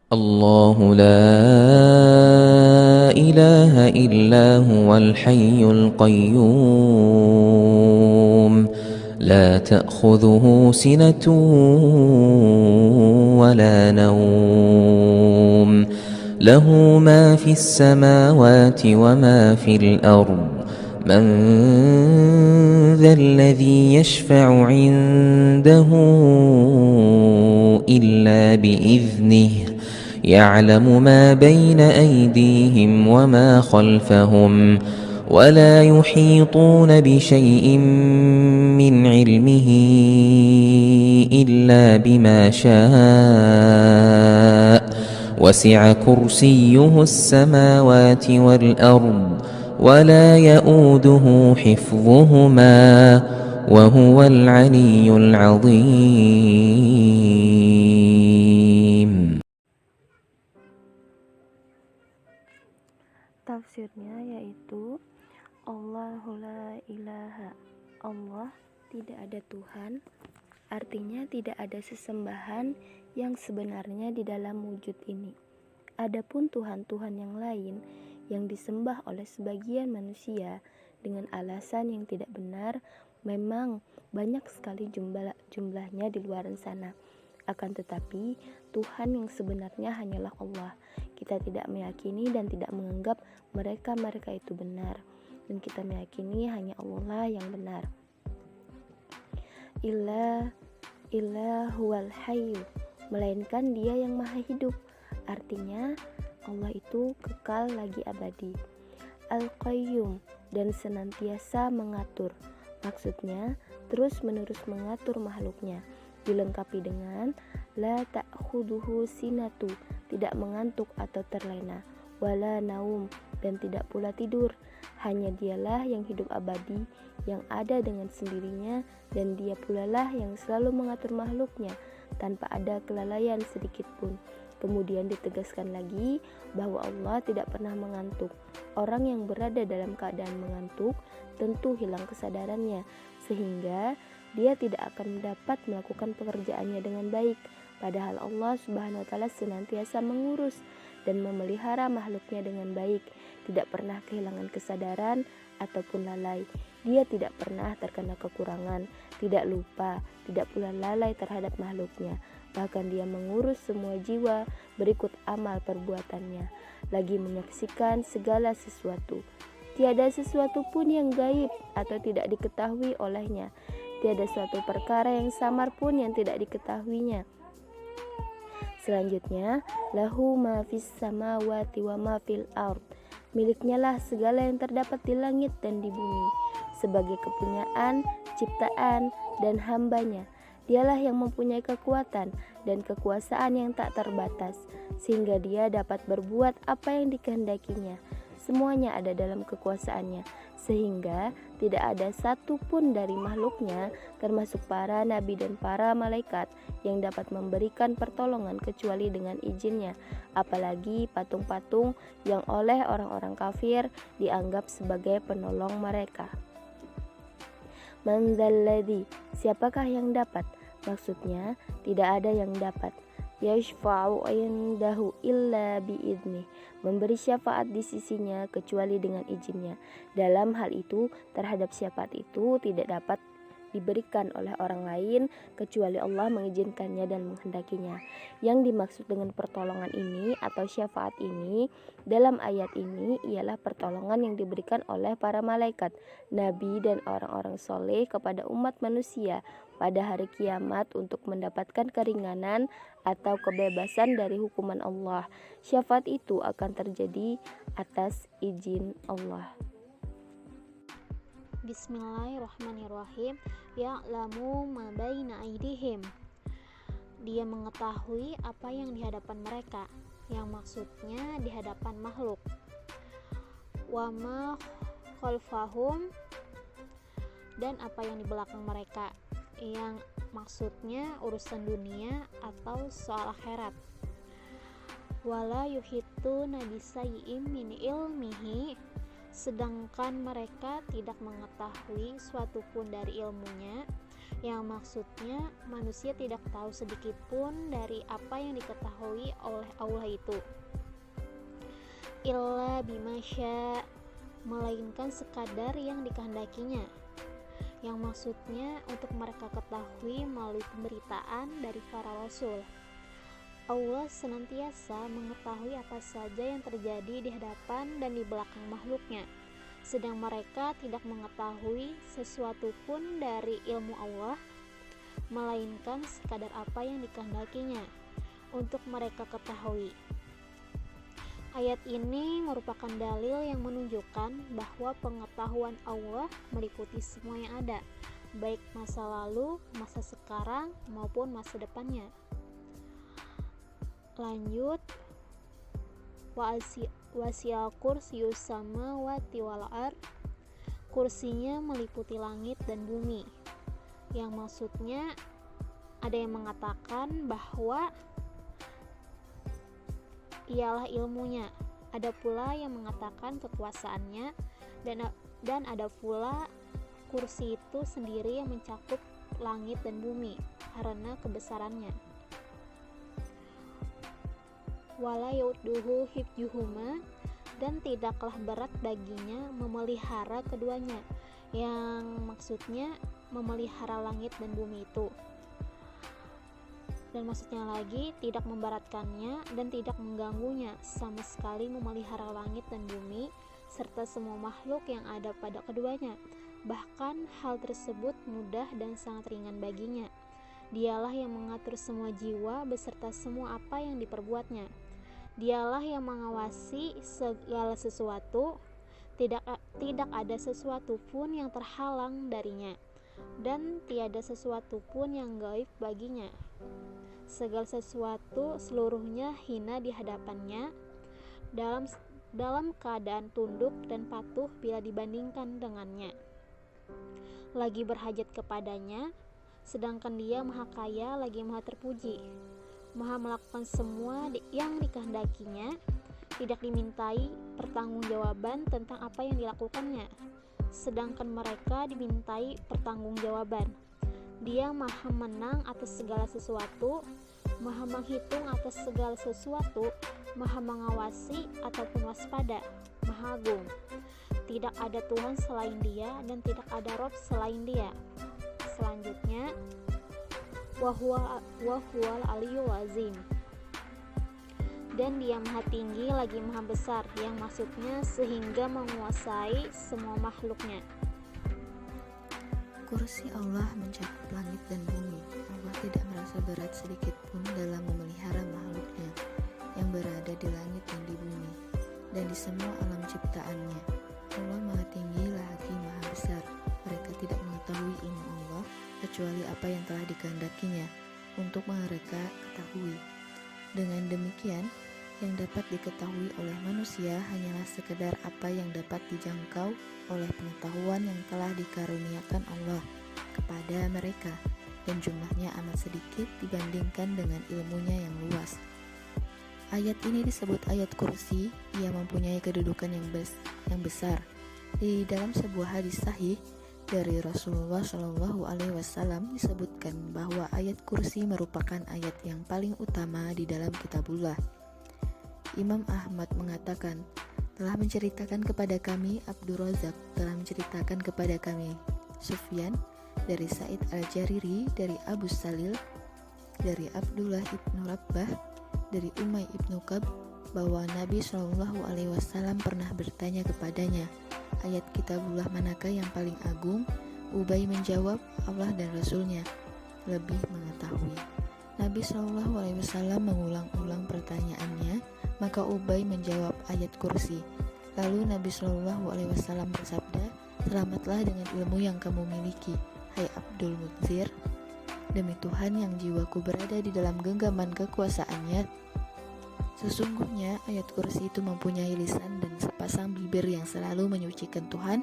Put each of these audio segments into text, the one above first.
الله لا إله إلا هو الحي القيوم لا تأخذه سنة ولا نوم له ما في السماوات وما في الأرض من ذا الذي يشفع عنده إلا بإذنه يعلم ما بين أيديهم وما خلفهم ولا يحيطون بشيء من علمه إلا بما شاء وسع كرسيه السماوات والأرض ولا يؤوده حفظهما وهو العلي العظيم. Tafsirnya yaitu Allahu la ilaha, Allah tidak ada Tuhan, artinya tidak ada sesembahan yang sebenarnya di dalam wujud ini. Adapun Tuhan-Tuhan yang lain yang disembah oleh sebagian manusia dengan alasan yang tidak benar, memang banyak sekali jumlahnya di luar sana. Akan tetapi Tuhan yang sebenarnya hanyalah Allah. Kita tidak meyakini dan tidak menganggap mereka itu benar, dan kita meyakini hanya Allah lah yang benar. Huwal hayyu, melainkan Dia yang maha hidup. Artinya Allah itu kekal lagi abadi. Al-Qayyum, dan senantiasa mengatur. Maksudnya terus menerus mengatur makhluknya. Dilengkapi dengan la ta'khuduhu sinatu, tidak mengantuk atau terlena, wala naum, dan tidak pula tidur. Hanya Dialah yang hidup abadi, yang ada dengan sendirinya, dan Dia pula lah yang selalu mengatur makhluknya tanpa ada kelalaian sedikit pun. Kemudian ditegaskan lagi bahwa Allah tidak pernah mengantuk. Orang yang berada dalam keadaan mengantuk tentu hilang kesadarannya, sehingga dia tidak akan dapat melakukan pekerjaannya dengan baik. Padahal Allah Subhanahu wa Ta'ala senantiasa mengurus dan memelihara makhluknya dengan baik, tidak pernah kehilangan kesadaran ataupun lalai. Dia tidak pernah terkena kekurangan, tidak lupa, tidak pula lalai terhadap makhluknya. Bahkan Dia mengurus semua jiwa berikut amal perbuatannya, lagi menyaksikan segala sesuatu. Tiada sesuatu pun yang gaib atau tidak diketahui olehnya. Tiada suatu perkara yang samar pun yang tidak diketahuinya. Selanjutnya, lahu ma fis samawati wa ma fil ard. Miliknya lah segala yang terdapat di langit dan di bumi, sebagai kepunyaan, ciptaan, dan hambanya. Dialah yang mempunyai kekuatan dan kekuasaan yang tak terbatas, sehingga Dia dapat berbuat apa yang dikehendakinya. Semuanya ada dalam kekuasaannya, sehingga tidak ada satu pun dari makhluknya, termasuk para nabi dan para malaikat, yang dapat memberikan pertolongan kecuali dengan izinnya, apalagi patung-patung yang oleh orang-orang kafir dianggap sebagai penolong mereka. Man dzalladzi, siapakah yang dapat? Maksudnya tidak ada yang dapat. Yashfa'u indahu illa bi'idnih, memberi syafaat di sisinya kecuali dengan izinnya. Dalam hal itu, terhadap syafaat itu tidak dapat diberikan oleh orang lain kecuali Allah mengizinkannya dan menghendakinya. Yang dimaksud dengan pertolongan ini atau syafaat ini dalam ayat ini ialah pertolongan yang diberikan oleh para malaikat, nabi, dan orang-orang soleh kepada umat manusia pada hari kiamat untuk mendapatkan keringanan atau kebebasan dari hukuman Allah. Syafaat itu akan terjadi atas izin Allah. Bismillahirrahmanirrahim. Ya'lamu ma baina aydihim. Dia mengetahui apa yang di hadapan mereka, yang maksudnya di hadapan makhluk. Wa ma khalfahum, dan apa yang di belakang mereka, yang maksudnya urusan dunia atau soal akhirat. Wala yuhituna bisayyin min ilmihi, sedangkan mereka tidak mengetahui suatu pun dari ilmunya yang maksudnya manusia tidak tahu sedikit pun dari apa yang diketahui oleh Allah itu, illa bimasya, melainkan sekadar yang dikehendakinya, yang maksudnya untuk mereka ketahui melalui pemberitaan dari para rasul. Allah senantiasa mengetahui apa saja yang terjadi di hadapan dan di belakang makhluknya, sedang mereka tidak mengetahui sesuatu pun dari ilmu Allah, melainkan sekadar apa yang dikehendakinya untuk mereka ketahui. Ayat ini merupakan dalil yang menunjukkan bahwa pengetahuan Allah meliputi semua yang ada, baik masa lalu, masa sekarang, maupun masa depannya. Lanjut, wasi'a kursiyus samawati wal ard, kursinya meliputi langit dan bumi, yang maksudnya ada yang mengatakan bahwa ialah ilmunya, ada pula yang mengatakan kekuasaannya, dan ada pula kursi itu sendiri yang mencakup langit dan bumi karena kebesarannya. Wala yauduhu hifjuhuma, dan tidaklah berat baginya memelihara keduanya, yang maksudnya memelihara langit dan bumi itu. Dan maksudnya lagi, tidak memberatkannya dan tidak mengganggunya sama sekali memelihara langit dan bumi serta semua makhluk yang ada pada keduanya. Bahkan hal tersebut mudah dan sangat ringan baginya. Dialah yang mengatur semua jiwa beserta semua apa yang diperbuatnya. Dialah yang mengawasi segala sesuatu, tidak ada sesuatu pun yang terhalang darinya, dan tiada sesuatu pun yang gaib baginya. Segala sesuatu seluruhnya hina di hadapannya, dalam keadaan tunduk dan patuh bila dibandingkan dengannya, lagi berhajat kepadanya, sedangkan Dia Maha Kaya lagi Maha Terpuji, Maha melakukan semua yang dikehendakinya, tidak dimintai pertanggungjawaban tentang apa yang dilakukannya, sedangkan mereka dimintai pertanggungjawaban. Dia Maha menang atas segala sesuatu, Maha menghitung atas segala sesuatu, Maha mengawasi ataupun waspada, Maha agung. Tidak ada Tuhan selain Dia dan tidak ada Rob selain Dia. Selanjutnya, wahuwal aliyul azim, dan Dia Maha tinggi lagi Maha besar, yang maksudnya sehingga menguasai semua makhluknya. Kursi Allah mencakup langit dan bumi. Allah tidak merasa berat sedikit pun dalam memelihara makhluknya yang berada di langit dan di bumi dan di semua alam ciptaannya. Allah Maha tinggi lagi Maha besar. Mereka tidak mengetahui ilmu Allah kecuali apa yang telah dikehendakinya untuk mereka ketahui. Dengan demikian, yang dapat diketahui oleh manusia hanyalah sekedar apa yang dapat dijangkau oleh pengetahuan yang telah dikaruniakan Allah kepada mereka, dan jumlahnya amat sedikit dibandingkan dengan ilmunya yang luas. Ayat ini disebut ayat kursi. Ia mempunyai kedudukan yang besar. Di dalam sebuah hadis sahih dari Rasulullah Shallallahu Alaihi Wasallam disebutkan bahwa ayat kursi merupakan ayat yang paling utama di dalam kitabullah. Imam Ahmad mengatakan, telah menceritakan kepada kami Abdur Razak, telah menceritakan kepada kami Sufyan dari Sa'id al-Jariri, dari Abu Salil, dari Abdullah ibnu Rabbah, dari Umay ibnu Kab, bahwa Nabi Shallallahu Alaihi Wasallam pernah bertanya kepadanya, ayat kitabullah manakah yang paling agung? Ubay menjawab, Allah dan Rasulnya lebih mengetahui. Nabi Shallallahu Alaihi Wasallam mengulang-ulang pertanyaannya, maka Ubay menjawab ayat kursi. Lalu Nabi Shallallahu Alaihi Wasallam bersabda, selamatlah dengan ilmu yang kamu miliki, hai Abdul Mudzir. Demi Tuhan yang jiwaku berada di dalam genggaman kekuasaannya, sesungguhnya ayat kursi itu mempunyai lisan dan sepasang bibir yang selalu menyucikan Tuhan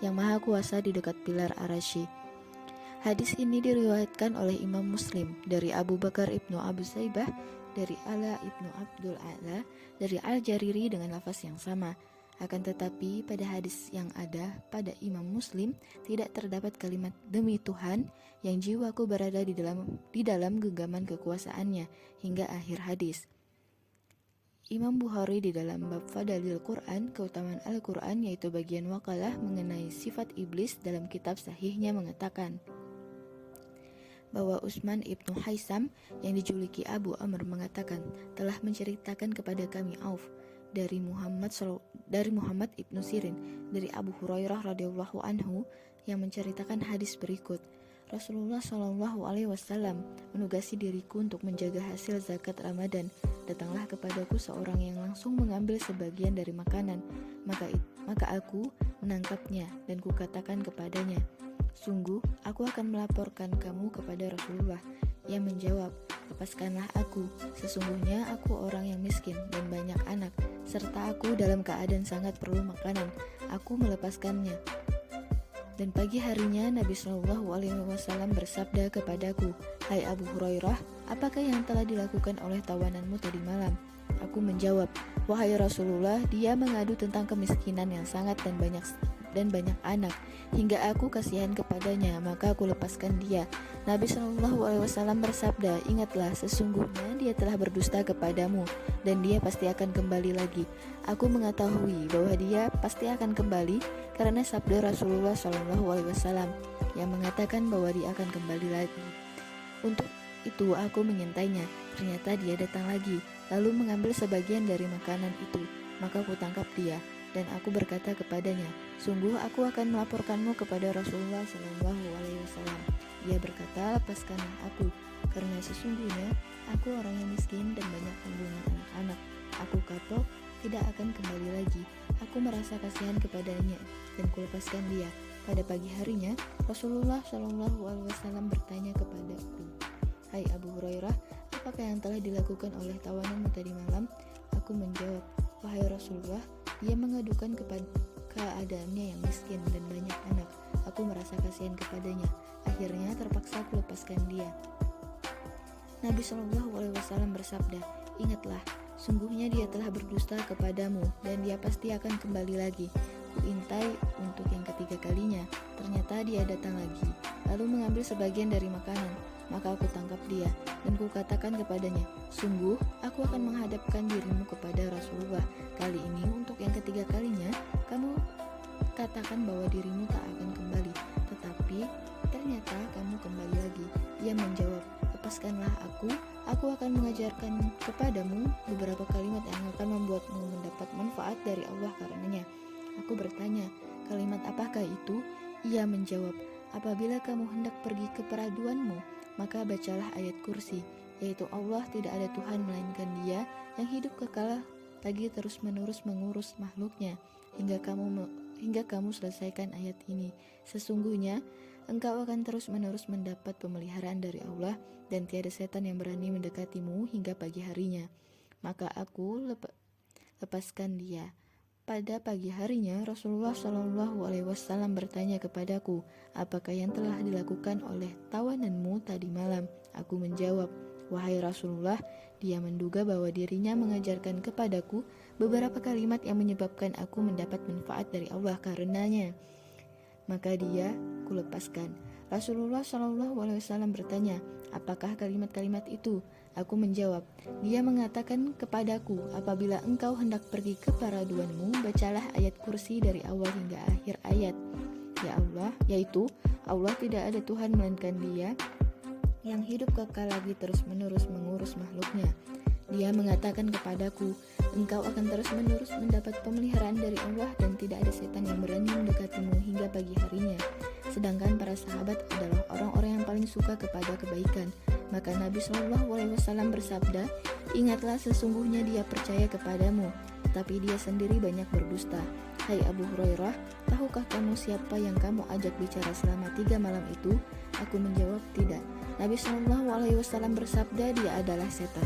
yang Maha Kuasa di dekat pilar Arasy. Hadis ini diriwayatkan oleh Imam Muslim dari Abu Bakar ibnu Abu Saibah, dari Ala ibnu Abdul A'la, dari Al-Jariri dengan lafaz yang sama. Akan tetapi pada hadis yang ada pada Imam Muslim tidak terdapat kalimat demi Tuhan yang jiwaku berada di dalam genggaman kekuasaannya hingga akhir hadis. Imam Bukhari di dalam bab Fadalil Quran, keutamaan Al-Quran, yaitu bagian wakalah mengenai sifat iblis dalam kitab sahihnya mengatakan bahwa Utsman ibnu Haisam yang dijuluki Abu Amr mengatakan telah menceritakan kepada kami Auf dari Muhammad ibnu Sirin dari Abu Hurairah radhiyallahu anhu yang menceritakan hadis berikut. Rasulullah Shallallahu Alaihi Wasallam menugasi diriku untuk menjaga hasil zakat Ramadan. Datanglah kepadaku seorang yang langsung mengambil sebagian dari makanan, maka aku menangkapnya dan kukatakan kepadanya, sungguh aku akan melaporkan kamu kepada Rasulullah. Ia menjawab, lepaskanlah aku, sesungguhnya aku orang yang miskin dan banyak anak, serta aku dalam keadaan sangat perlu makanan. Aku melepaskannya. Dan pagi harinya Nabi Shallallahu Alaihi Wasallam bersabda kepadaku, hai Abu Hurairah, apakah yang telah dilakukan oleh tawananmu tadi malam? Aku menjawab, wahai Rasulullah, dia mengadu tentang kemiskinan yang sangat dan banyak anak, hingga aku kasihan kepadanya, maka aku lepaskan dia. Nabi Shallallahu Alaihi Wasallam bersabda, ingatlah, sesungguhnya dia telah berdusta kepadamu dan dia pasti akan kembali lagi. Aku mengetahui bahwa dia pasti akan kembali karena sabda Rasulullah Shallallahu Alaihi Wasallam yang mengatakan bahwa dia akan kembali lagi. Untuk itu aku mengintainya. Ternyata dia datang lagi, lalu mengambil sebagian dari makanan itu. Maka aku tangkap dia dan aku berkata kepadanya, sungguh aku akan melaporkanmu kepada Rasulullah Shallallahu Alaihi Wasallam. Dia berkata, lepaskanlah aku, karena sesungguhnya aku orang yang miskin dan banyak tanggungan anak-anak. Aku kapok, tidak akan kembali lagi. Aku merasa kasihan kepadanya dan kulepaskan dia. Pada pagi harinya, Rasulullah Shallallahu Alaihi Wasallam bertanya kepadaku, hai Abu Hurairah, apakah yang telah dilakukan oleh tawananmu tadi malam? Aku menjawab, wahai Rasulullah, dia mengadukan keadaannya yang miskin dan banyak anak. Aku merasa kasihan kepadanya. Akhirnya terpaksa aku lepaskan dia. Nabi Shallallahu Alaihi Wasallam bersabda, ingatlah, sungguhnya dia telah berdusta kepadamu dan dia pasti akan kembali lagi. Kuintai untuk yang ketiga kalinya, ternyata dia datang lagi, lalu mengambil sebagian dari makanan. Maka aku tangkap dia dan kukatakan kepadanya, sungguh aku akan menghadapkan dirimu kepada Rasulullah. Kali ini untuk yang ketiga kalinya kamu katakan bahwa dirimu tak akan kembali, tetapi ternyata kamu kembali lagi. Ia menjawab, lepaskanlah aku akan mengajarkan kepadamu beberapa kalimat yang akan membuatmu mendapat manfaat dari Allah karenanya. Aku bertanya, kalimat apakah itu? Ia menjawab, apabila kamu hendak pergi ke peraduanmu, maka bacalah ayat kursi, yaitu Allah tidak ada Tuhan melainkan Dia yang hidup kekal lagi terus-menerus mengurus makhluknya hingga kamu selesaikan ayat ini. Sesungguhnya engkau akan terus-menerus mendapat pemeliharaan dari Allah dan tiada setan yang berani mendekatimu hingga pagi harinya. Maka aku lepaskan dia. Pada pagi harinya, Rasulullah Shallallahu Alaihi Wasallam bertanya kepadaku, apakah yang telah dilakukan oleh tawananmu tadi malam? Aku menjawab, wahai Rasulullah, dia menduga bahwa dirinya mengajarkan kepadaku beberapa kalimat yang menyebabkan aku mendapat manfaat dari Allah karenanya. Maka dia kulepaskan. Rasulullah Shallallahu Alaihi Wasallam bertanya, apakah kalimat-kalimat itu? Aku menjawab, dia mengatakan kepadaku, apabila engkau hendak pergi ke peraduanmu, bacalah ayat kursi dari awal hingga akhir ayat. Ya Allah, yaitu Allah tidak ada Tuhan melainkan Dia yang hidup kekal lagi terus-menerus mengurus makhluknya. Dia mengatakan kepadaku, engkau akan terus-menerus mendapat pemeliharaan dari Allah dan tidak ada setan yang berani mendekatimu hingga pagi harinya. Sedangkan para sahabat adalah orang-orang yang paling suka kepada kebaikan. Maka Nabi Shallallahu Alaihi Wasallam bersabda, ingatlah sesungguhnya dia percaya kepadamu, tetapi dia sendiri banyak berdusta. Hai Abu Hurairah, tahukah kamu siapa yang kamu ajak bicara selama 3 malam itu? Aku menjawab tidak. Nabi Shallallahu Alaihi Wasallam bersabda, dia adalah setan.